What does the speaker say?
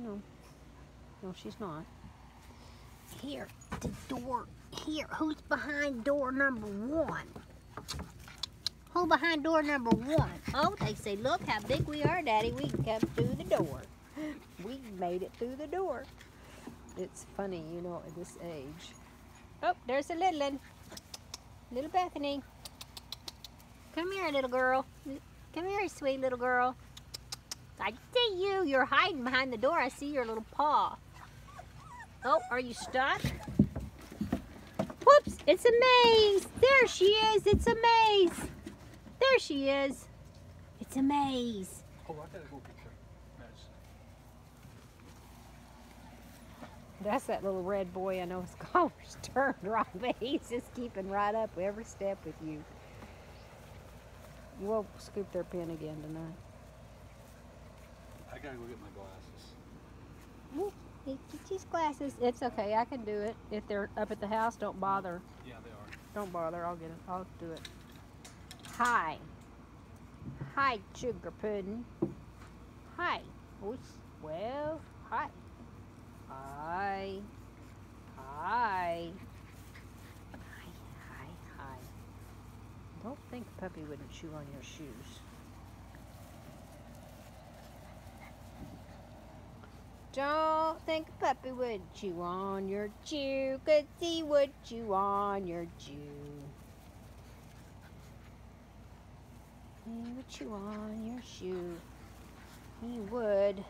No. No, she's not. Here, the door. Here, who's behind door number 1? Who behind door number 1? Oh, they say, look how big we are, Daddy. We can come through the door. We made it through the door. It's funny, you know, at this age. Oh, there's a little one. Little Bethany. Come here, little girl. Come here, sweet little girl. I see you. You're hiding behind the door. I see your little paw. Oh, are you stuck? Whoops, it's a maze. There she is. It's a maze. There she is. It's a maze. Oh, I gotta go get your medicine. That's that little red boy. I know his collar's turned wrong, but he's just keeping right up every step with you. You won't scoop their pen again tonight. I gotta go get my glasses. Ooh, he gets his glasses. It's okay. I can do it. If they're up at the house, don't bother. Yeah, they are. Don't bother. I'll get it. I'll do it. Hi. Hi, sugar pudding. Hi. Well, hi. Hi. Hi. Hi. Don't think a puppy wouldn't chew on your shoes. Don't think a puppy would chew on your shoe, 'cause he would chew on your shoe. He would chew on your shoe. He would.